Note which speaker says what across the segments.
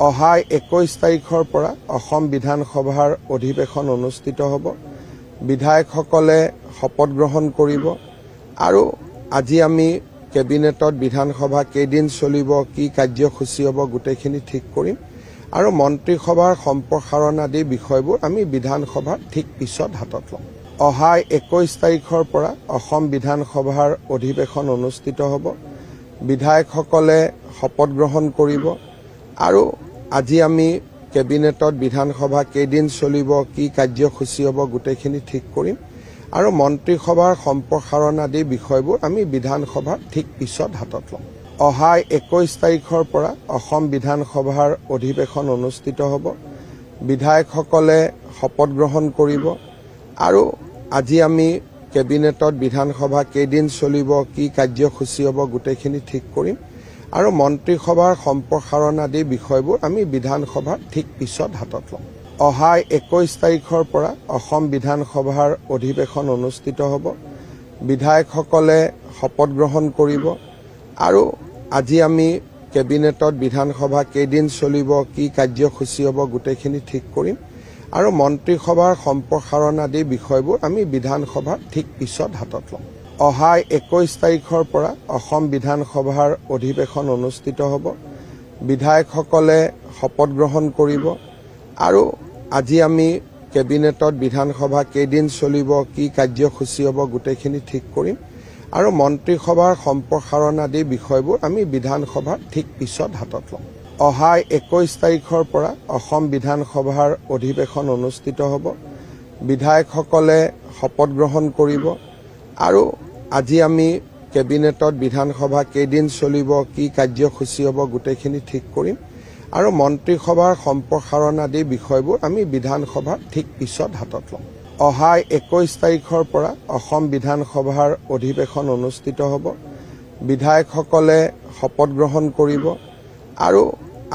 Speaker 1: অহা 21 তাৰিখৰ পৰা অসম বিধানসভাৰ অধিৱেশন অনুষ্ঠিত হ'ব। বিধায়কসকলে শপত গ্ৰহণ কৰিব আৰু আজি আমি কেবিনেটত বিধানসভা কেইদিন চলিব, কি কাৰ্যসূচী হ'ব গোটেইখিনি ঠিক কৰিম আৰু মন্ত্ৰীসভাৰ সম্প্ৰসাৰণ আদি বিষয়বোৰ আমি বিধানসভাৰ ঠিক পিছত হাতত ল'ম। অহা 21 তাৰিখৰ পৰা অসম বিধানসভাৰ অধিৱেশন অনুষ্ঠিত হ'ব। বিধায়কসকলে শপত গ্ৰহণ কৰিব আৰু আজি আমি কেবিনেটত বিধানসভা কেইদিন চলিব, কি কাৰ্যসূচী হ'ব গোটেইখিনি ঠিক কৰিম আৰু মন্ত্ৰীসভাৰ সম্প্ৰসাৰণ আদি বিষয়বোৰ আমি বিধানসভাৰ ঠিক পিছত হাতত ল'ম। অহা 21 তাৰিখৰ পৰা অসম বিধানসভাৰ অধিৱেশন অনুষ্ঠিত হ'ব। বিধায়কসকলে শপত গ্ৰহণ কৰিব আৰু আজি আমি কেবিনেটত বিধানসভা কেইদিন চলিব, কি কাৰ্যসূচী হ'ব গোটেইখিনি ঠিক কৰিম আৰু মন্ত্ৰীসভাৰ সম্প্ৰসাৰণ আদি বিষয়বোৰ আমি বিধানসভাৰ ঠিক পিছত হাতত ল'ম। অহা 21 তাৰিখৰ পৰা অসম বিধানসভাৰ অধিৱেশন অনুষ্ঠিত হ'ব। বিধায়কসকলে শপত গ্ৰহণ কৰিব আৰু আজি আমি কেবিনেটত বিধানসভা কেইদিন চলিব, কি কাৰ্যসূচী হ'ব গোটেইখিনি ঠিক কৰিম আৰু মন্ত্ৰীসভাৰ সম্প্ৰসাৰণ আদি বিষয়বোৰ আমি বিধানসভাৰ ঠিক পিছত হাতত ল'ম। অহা 21 তাৰিখৰ পৰা অসম বিধানসভাৰ অধিৱেশন অনুষ্ঠিত হ'ব। বিধায়কসকলে শপত গ্ৰহণ কৰিব আৰু আজি আমি কেবিনেটত বিধানসভা কেইদিন চলিব, কি কাৰ্যসূচী হ'ব গোটেইখিনি ঠিক কৰিম আৰু মন্ত্ৰীসভাৰ সম্প্ৰসাৰণ আদি বিষয়বোৰ আমি বিধানসভাৰ ঠিক পিছত হাতত ল'ম। অহা 21 তাৰিখৰ পৰা অসম বিধানসভাৰ অধিৱেশন অনুষ্ঠিত হ'ব। বিধায়কসকলে শপত গ্ৰহণ কৰিব আৰু আজি আমি কেবিনেটত বিধানসভা কেইদিন চলিব, কি কাৰ্যসূচী হ'ব গোটেইখিনি ঠিক কৰিম আৰু মন্ত্ৰীসভাৰ সম্প্ৰসাৰণ আদি বিষয়বোৰ আমি বিধানসভাৰ ঠিক পিছত হাতত ল'ম। অহা 21 তাৰিখৰ পৰা অসম বিধানসভাৰ অধিৱেশন অনুষ্ঠিত হ'ব। বিধায়কসকলে শপত গ্ৰহণ কৰিব আৰু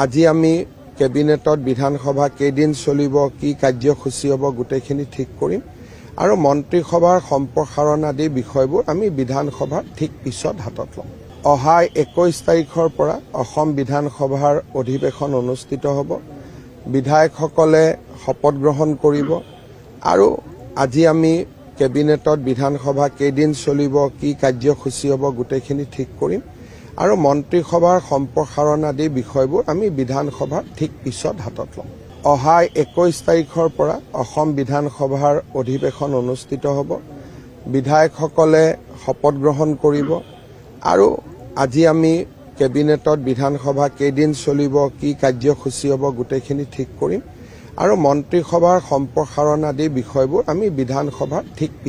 Speaker 1: আজি আমি কেবিনেটত বিধানসভা কেইদিন চলিব, কি কাৰ্যসূচী হ'ব গোটেইখিনি ঠিক কৰিম আৰু মন্ত্ৰীসভাৰ সম্প্ৰসাৰণ আদি বিষয়বোৰ আমি বিধানসভাৰ ঠিক পিছত হাতত ল'ম। অহা 21 তাৰিখৰ পৰা অসম বিধানসভাৰ অধিৱেশন অনুষ্ঠিত হ'ব। বিধায়কসকলে শপত গ্ৰহণ কৰিব আৰু আজি আমি কেবিনেটত বিধানসভা কেইদিন চলিব, কি কাৰ্যসূচী হ'ব গোটেইখিনি ঠিক কৰিম আৰু মন্ত্ৰীসভাৰ সম্প্ৰসাৰণ আদি বিষয়বোৰ আমি বিধানসভাৰ ঠিক পিছত হাতত ল'ম। অহা 21 তাৰিখৰ পৰা অসম বিধানসভাৰ অধিৱেশন অনুষ্ঠিত হ'ব। বিধায়কসকলে শপত গ্ৰহণ কৰিব আৰু আজি আমি কেবিনেটত বিধানসভা কেইদিন চলিব, কি কাৰ্যসূচী হ'ব গোটেইখিনি ঠিক কৰিম আৰু মন্ত্ৰীসভাৰ সম্প্ৰসাৰণ আদি বিষয়বোৰ আমি বিধানসভাৰ ঠিক